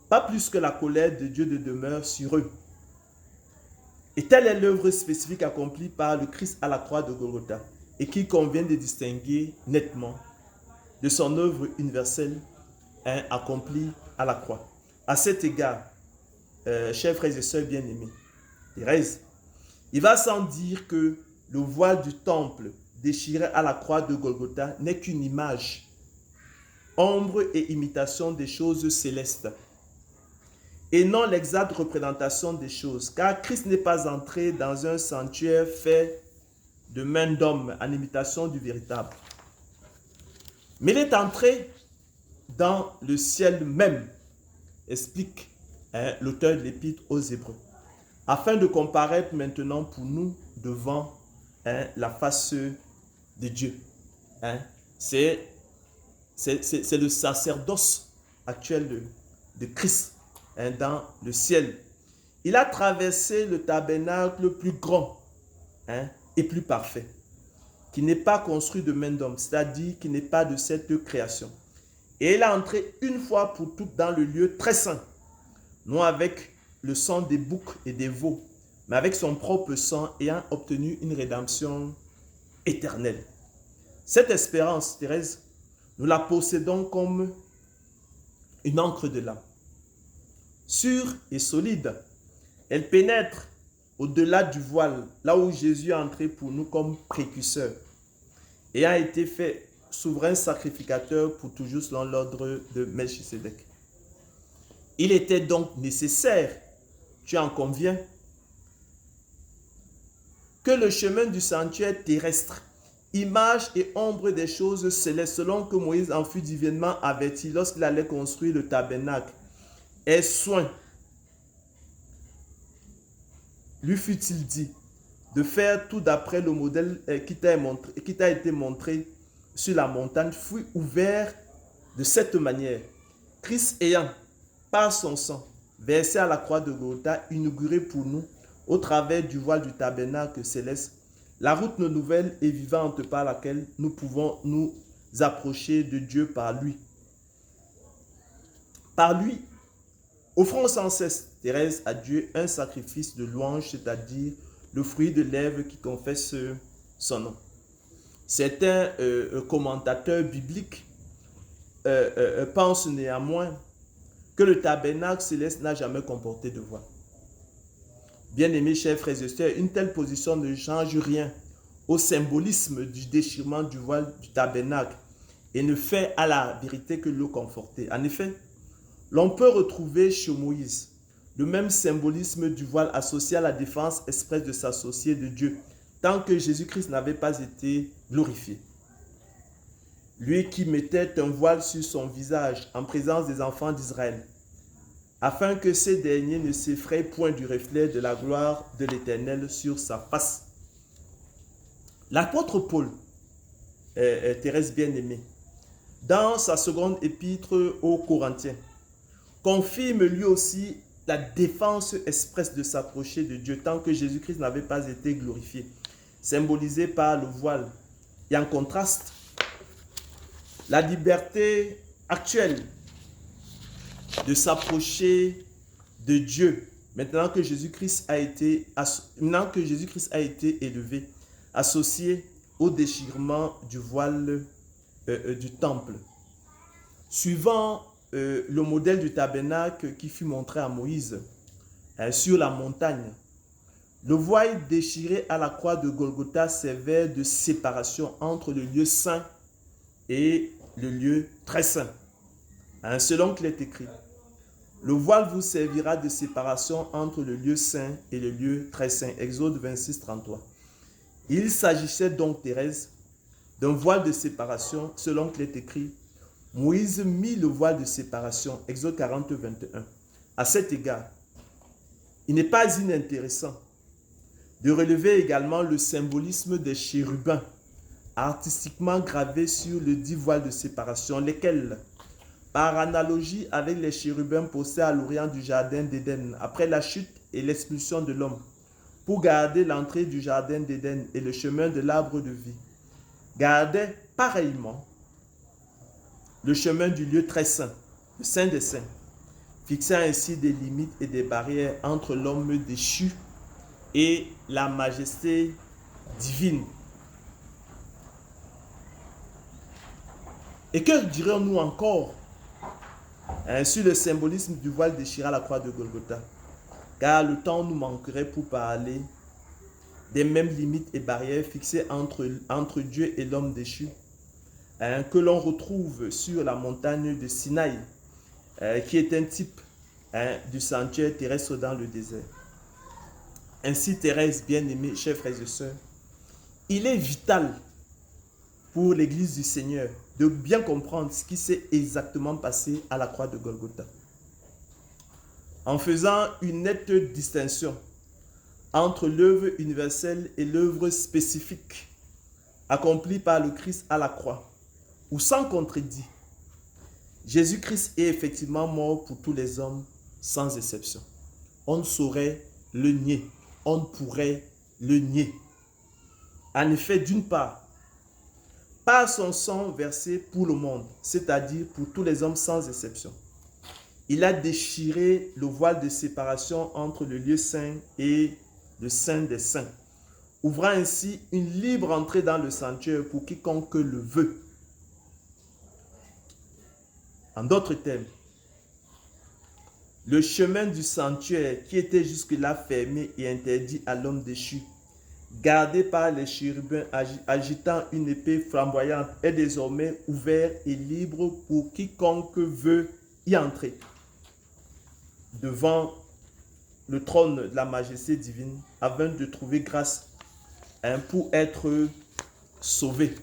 Pas plus que la colère de Dieu ne demeure sur eux. Et telle est l'œuvre spécifique accomplie par le Christ à la croix de Golgotha et qu'il convient de distinguer nettement de son œuvre universelle accomplie à la croix. À cet égard, chers frères et sœurs bien-aimés, Thérèse, il va sans dire que le voile du temple déchiré à la croix de Golgotha n'est qu'une image, ombre et imitation des choses célestes, et non l'exacte représentation des choses, car Christ n'est pas entré dans un sanctuaire fait de main d'homme en imitation du véritable, mais il est entré dans le ciel même, explique l'auteur de l'épître aux Hébreux, afin de comparaître maintenant pour nous devant la face de Dieu. C'est le sacerdoce actuel de Christ dans le ciel. Il a traversé le tabernacle plus grand et plus parfait, qui n'est pas construit de main d'homme, c'est-à-dire qui n'est pas de cette création. Et il a entré une fois pour toutes dans le lieu très saint, non avec le sang des boucs et des veaux, mais avec son propre sang, ayant obtenu une rédemption éternelle. Cette espérance, Thérèse, nous la possédons comme une encre de l'âme. Sûre et solide, elle pénètre au-delà du voile, là où Jésus est entré pour nous comme précurseur, et a été fait souverain sacrificateur pour toujours selon l'ordre de Melchisédek. Il était donc nécessaire, tu en conviens, que le chemin du sanctuaire terrestre, image et ombre des choses célestes, selon que Moïse en fut divinement averti lorsqu'il allait construire le tabernacle, ait soin, lui fut-il dit, de faire tout d'après le modèle qui t'a été montré sur la montagne, fut ouvert de cette manière. Christ ayant, par son sang, versé à la croix de Golgotha, inauguré pour nous, au travers du voile du tabernacle céleste, la route nouvelle et vivante par laquelle nous pouvons nous approcher de Dieu par lui. Par lui, offrons sans cesse, Thérèse, à Dieu un sacrifice de louange, c'est-à-dire le fruit de lèvres qui confesse son nom. Certains commentateurs bibliques pensent néanmoins que le tabernacle céleste n'a jamais comporté de voile. Bien-aimés chers frères et sœurs, une telle position ne change rien au symbolisme du déchirement du voile du tabernacle et ne fait à la vérité que le conforter. En effet, l'on peut retrouver chez Moïse le même symbolisme du voile associé à la défense expresse de s'associer de Dieu, tant que Jésus-Christ n'avait pas été glorifié. Lui qui mettait un voile sur son visage en présence des enfants d'Israël, afin que ces derniers ne s'effraient point du reflet de la gloire de l'Éternel sur sa face. L'apôtre Paul, Thérèse bien-aimée, dans sa seconde épître aux Corinthiens, confirme lui aussi la défense expresse de s'approcher de Dieu tant que Jésus-Christ n'avait pas été glorifié, symbolisé par le voile. Et en contraste, la liberté actuelle de s'approcher de Dieu, maintenant que Jésus-Christ a été élevé, associé au déchirement du voile du temple. Suivant le modèle du tabernacle qui fut montré à Moïse sur la montagne. Le voile déchiré à la croix de Golgotha servait de séparation entre le lieu saint et le lieu très saint. Selon qu'il est écrit, le voile vous servira de séparation entre le lieu saint et le lieu très saint. Exode 26, 33. Il s'agissait donc, Thérèse, d'un voile de séparation, selon qu'il est écrit. Moïse mit le voile de séparation, Exode 40, 21. À cet égard, il n'est pas inintéressant de relever également le symbolisme des chérubins artistiquement gravés sur le dit voile de séparation, lesquels, par analogie avec les chérubins postés à l'orient du jardin d'Éden, après la chute et l'expulsion de l'homme, pour garder l'entrée du jardin d'Éden et le chemin de l'arbre de vie, gardaient pareillement le chemin du lieu très saint, le Saint des Saints, fixant ainsi des limites et des barrières entre l'homme déchu et la majesté divine. Et que dirions-nous encore sur le symbolisme du voile déchiré à la croix de Golgotha? Car le temps nous manquerait pour parler des mêmes limites et barrières fixées entre Dieu et l'homme déchu, que l'on retrouve sur la montagne de Sinaï, qui est un type du sanctuaire terrestre dans le désert. Ainsi, Thérèse, bien-aimée, chers frères et sœurs, il est vital pour l'Église du Seigneur de bien comprendre ce qui s'est exactement passé à la croix de Golgotha, en faisant une nette distinction entre l'œuvre universelle et l'œuvre spécifique accomplie par le Christ à la croix, où sans contredit, Jésus-Christ est effectivement mort pour tous les hommes sans exception. On ne saurait le nier, on ne pourrait le nier. En effet, d'une part, par son sang versé pour le monde, c'est-à-dire pour tous les hommes sans exception, il a déchiré le voile de séparation entre le lieu saint et le Saint des Saints, ouvrant ainsi une libre entrée dans le sanctuaire pour quiconque le veut. En d'autres termes, le chemin du sanctuaire qui était jusque-là fermé et interdit à l'homme déchu, gardé par les chérubins agitant une épée flamboyante, est désormais ouvert et libre pour quiconque veut y entrer. Devant le trône de la majesté divine, afin de trouver grâce pour être sauvé.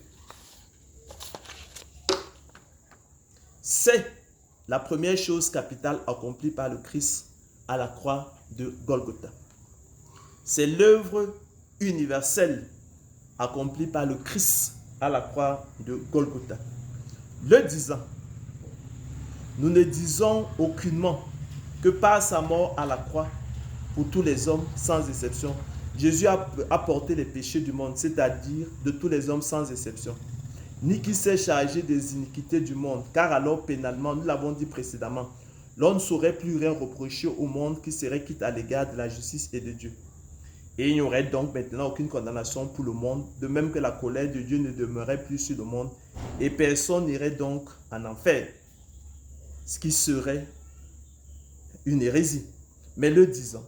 C'est la première chose capitale accomplie par le Christ à la croix de Golgotha. C'est l'œuvre universelle accomplie par le Christ à la croix de Golgotha. Le disant, nous ne disons aucunement que par sa mort à la croix, pour tous les hommes sans exception, Jésus a porté les péchés du monde, c'est-à-dire de tous les hommes sans exception, ni qu'il s'est chargé des iniquités du monde, car alors pénalement, nous l'avons dit précédemment, l'on ne saurait plus rien reprocher au monde qui serait quitte à l'égard de la justice et de Dieu. Et il n'y aurait donc maintenant aucune condamnation pour le monde, de même que la colère de Dieu ne demeurait plus sur le monde, et personne n'irait donc en enfer, ce qui serait une hérésie. Mais le disant,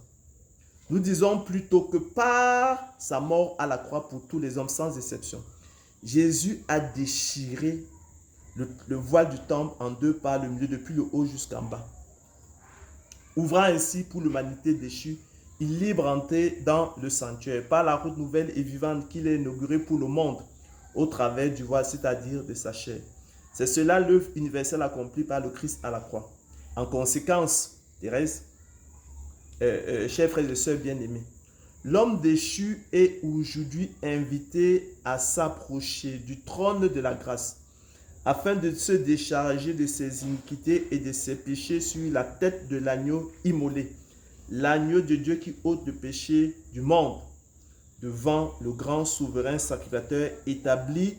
nous disons plutôt que par sa mort à la croix pour tous les hommes sans exception, Jésus a déchiré le voile du temple en deux par le milieu, depuis le haut jusqu'en bas, ouvrant ainsi pour l'humanité déchue une libre entrée dans le sanctuaire par la route nouvelle et vivante qu'il a inaugurée pour le monde au travers du voile, c'est-à-dire de sa chair. C'est cela l'œuvre universelle accomplie par le Christ à la croix. En conséquence, Thérèse, chers frères et sœurs bien-aimés, l'homme déchu est aujourd'hui invité à s'approcher du trône de la grâce afin de se décharger de ses iniquités et de ses péchés sur la tête de l'agneau immolé, l'agneau de Dieu qui ôte le péché du monde, devant le grand souverain sacrificateur établi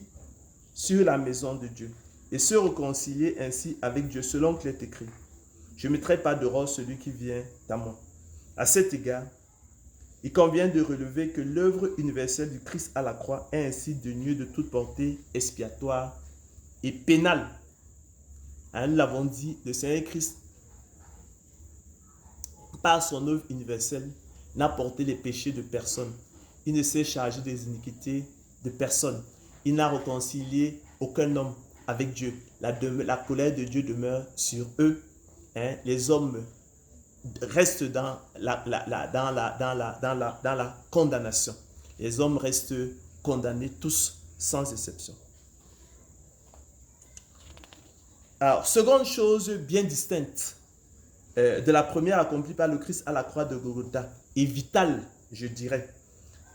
sur la maison de Dieu, et se réconcilier ainsi avec Dieu, selon qu'il est écrit. Je ne mettrai pas de rose celui qui vient à moi. À cet égard, il convient de relever que l'œuvre universelle du Christ à la croix est ainsi dénuée de toute portée expiatoire et pénale. Hein, nous l'avons dit, le Seigneur Christ, par son œuvre universelle, n'a porté les péchés de personne. Il ne s'est chargé des iniquités de personne. Il n'a réconcilié aucun homme avec Dieu. La colère de Dieu demeure sur eux. Hein, les hommes restent dans la condamnation. Les hommes restent condamnés tous sans exception. Alors, seconde chose bien distincte de la première accomplie par le Christ à la croix de Golgotha et vitale, je dirais,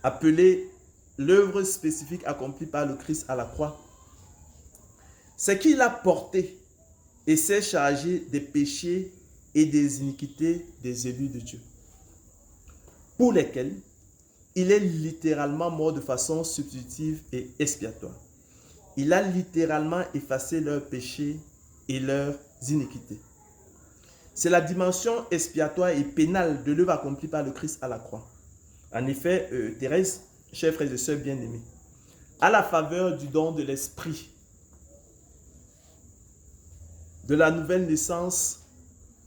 appelée l'œuvre spécifique accomplie par le Christ à la croix, c'est qu'il a porté et s'est chargé des péchés et des iniquités des élus de Dieu, pour lesquels il est littéralement mort de façon substitutive et expiatoire. Il a littéralement effacé leurs péchés et leurs iniquités. C'est la dimension expiatoire et pénale de l'œuvre accomplie par le Christ à la croix. En effet, Thérèse, chers frères et sœurs bien-aimés, à la faveur du don de l'Esprit, de la nouvelle naissance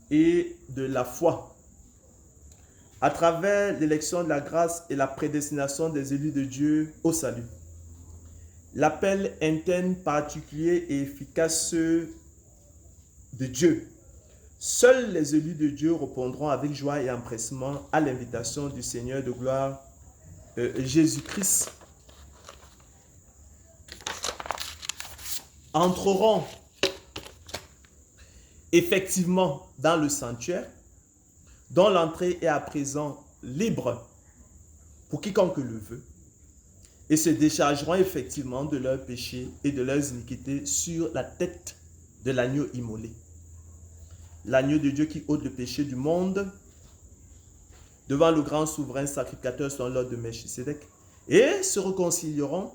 et de la foi, à travers l'élection de la grâce et la prédestination des élus de Dieu au salut, l'appel interne particulier et efficace de Dieu, seuls les élus de Dieu répondront avec joie et empressement à l'invitation du Seigneur de gloire, Jésus-Christ. Entreront effectivement dans le sanctuaire, dont l'entrée est à présent libre pour quiconque le veut, et se déchargeront effectivement de leurs péchés et de leurs iniquités sur la tête de l'agneau immolé. L'agneau de Dieu qui ôte le péché du monde, devant le grand souverain sacrificateur selon l'ordre de Melchisédek, et se réconcilieront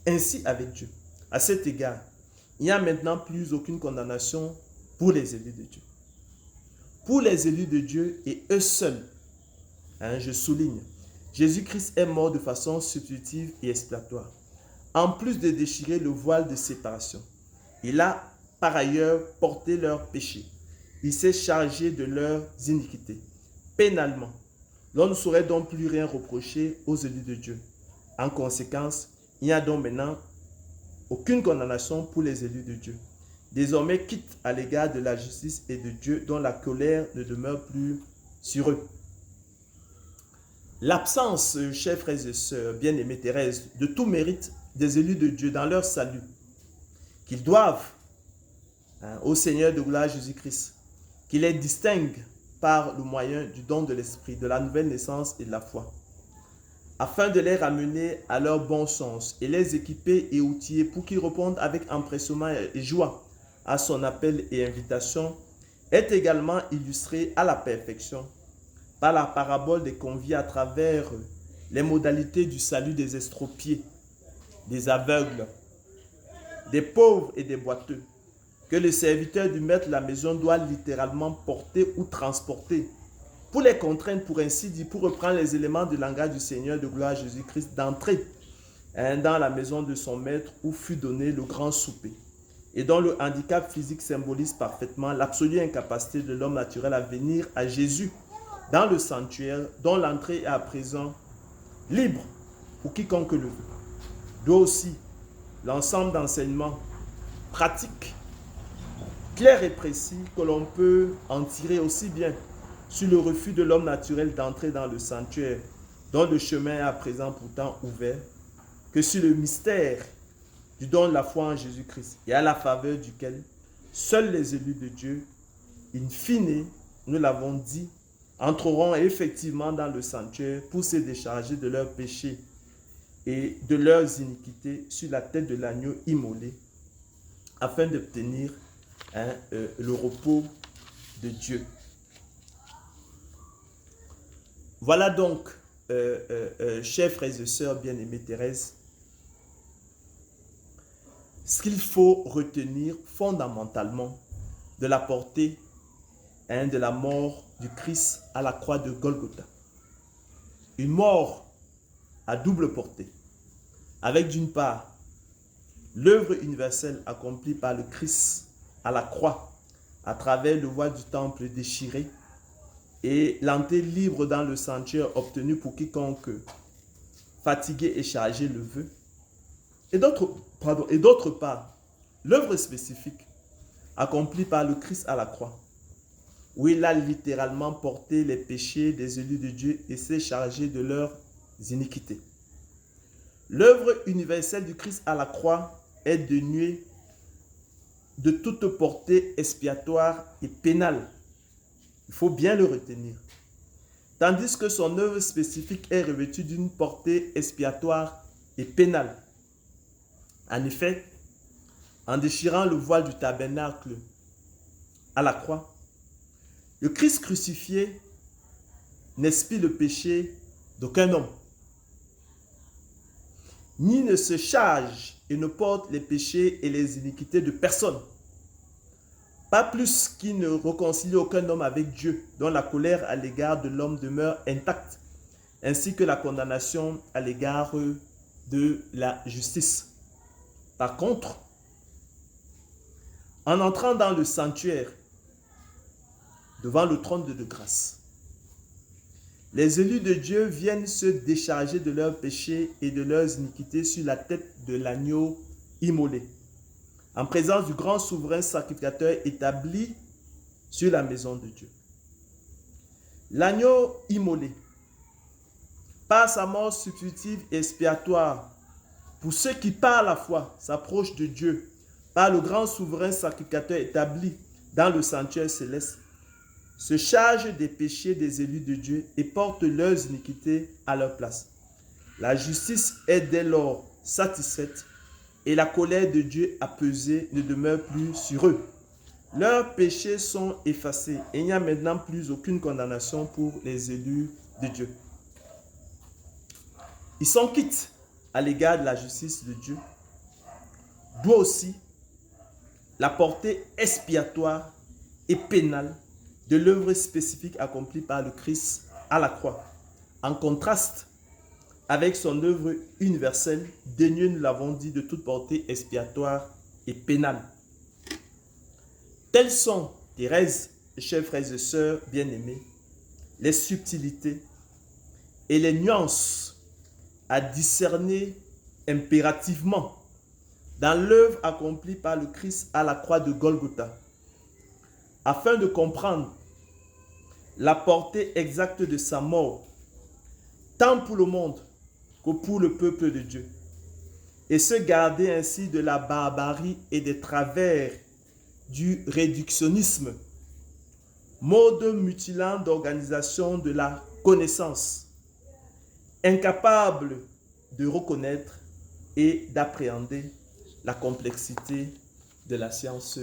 ainsi avec Dieu. À cet égard, il n'y a maintenant plus aucune condamnation pour les élus de Dieu. Pour les élus de Dieu et eux seuls, je souligne, Jésus-Christ est mort de façon substitutive et expiatoire. En plus de déchirer le voile de séparation, il a par ailleurs porté leurs péchés. Il s'est chargé de leurs iniquités. Pénalement, l'on ne saurait donc plus rien reprocher aux élus de Dieu. En conséquence, il n'y a donc maintenant aucune condamnation pour les élus de Dieu. Désormais, quitte à l'égard de la justice et de Dieu, dont la colère ne demeure plus sur eux. L'absence, chers frères et sœurs, bien-aimés Thérèse, de tout mérite des élus de Dieu dans leur salut, qu'ils doivent au Seigneur de gloire Jésus-Christ, qui les distingue par le moyen du don de l'Esprit, de la nouvelle naissance et de la foi, afin de les ramener à leur bon sens et les équiper et outiller pour qu'ils répondent avec empressement et joie à son appel et invitation, est également illustré à la perfection par la parabole des conviés à travers les modalités du salut des estropiés, des aveugles, des pauvres et des boiteux, que le serviteur du maître de la maison doit littéralement porter ou transporter pour les contraindre, pour ainsi dire, pour reprendre les éléments du langage du Seigneur de gloire Jésus-Christ, d'entrer dans la maison de son maître où fut donné le grand souper, et dont le handicap physique symbolise parfaitement l'absolue incapacité de l'homme naturel à venir à Jésus dans le sanctuaire, dont l'entrée est à présent libre pour quiconque le veut. D'où aussi l'ensemble d'enseignements pratiques, clairs et précis que l'on peut en tirer aussi bien sur le refus de l'homme naturel d'entrer dans le sanctuaire, dont le chemin est à présent pourtant ouvert, que sur le mystère du don de la foi en Jésus-Christ et à la faveur duquel seuls les élus de Dieu, in fine, nous l'avons dit, entreront effectivement dans le sanctuaire pour se décharger de leurs péchés et de leurs iniquités sur la tête de l'agneau immolé, afin d'obtenir le repos de Dieu. Voilà donc, chers frères et sœurs bien-aimés Thérèse, ce qu'il faut retenir fondamentalement de la portée de la mort du Christ à la croix de Golgotha. Une mort à double portée, avec d'une part l'œuvre universelle accomplie par le Christ à la croix à travers le voile du temple déchiré et l'entrée libre dans le sanctuaire obtenue pour quiconque fatigué et chargé le veut. Et d'autre part, l'œuvre spécifique accomplie par le Christ à la croix, où il a littéralement porté les péchés des élus de Dieu et s'est chargé de leurs iniquités. L'œuvre universelle du Christ à la croix est dénuée de toute portée expiatoire et pénale. Il faut bien le retenir. Tandis que son œuvre spécifique est revêtue d'une portée expiatoire et pénale. En effet, en déchirant le voile du tabernacle à la croix, le Christ crucifié n'expie le péché d'aucun homme, ni ne se charge et ne porte les péchés et les iniquités de personne. Pas plus qu'il ne réconcilie aucun homme avec Dieu, dont la colère à l'égard de l'homme demeure intacte, ainsi que la condamnation à l'égard de la justice. Par contre, en entrant dans le sanctuaire, devant le trône de grâce, les élus de Dieu viennent se décharger de leurs péchés et de leurs iniquités sur la tête de l'agneau immolé, en présence du grand souverain sacrificateur établi sur la maison de Dieu. L'agneau immolé, par sa mort substitutive et expiatoire, pour ceux qui par la foi s'approchent de Dieu, par le grand souverain sacrificateur établi dans le sanctuaire céleste, se charge des péchés des élus de Dieu et porte leurs iniquités à leur place. La justice est dès lors satisfaite et la colère de Dieu apaisée ne demeure plus sur eux. Leurs péchés sont effacés et il n'y a maintenant plus aucune condamnation pour les élus de Dieu. Ils sont quittes à l'égard de la justice de Dieu, d'où aussi la portée expiatoire et pénale de l'œuvre spécifique accomplie par le Christ à la croix, en contraste avec son œuvre universelle, dénuée, nous l'avons dit, de toute portée expiatoire et pénale. Tels sont, Thérèse, chers frères et sœurs bien-aimés, les subtilités et les nuances à discerner impérativement dans l'œuvre accomplie par le Christ à la croix de Golgotha, afin de comprendre la portée exacte de sa mort, tant pour le monde que pour le peuple de Dieu, et se garder ainsi de la barbarie et des travers du réductionnisme, mode mutilant d'organisation de la connaissance, incapable de reconnaître et d'appréhender la complexité de la science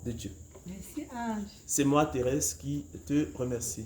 de Dieu. Merci Ange. C'est moi, Thérèse, qui te remercie.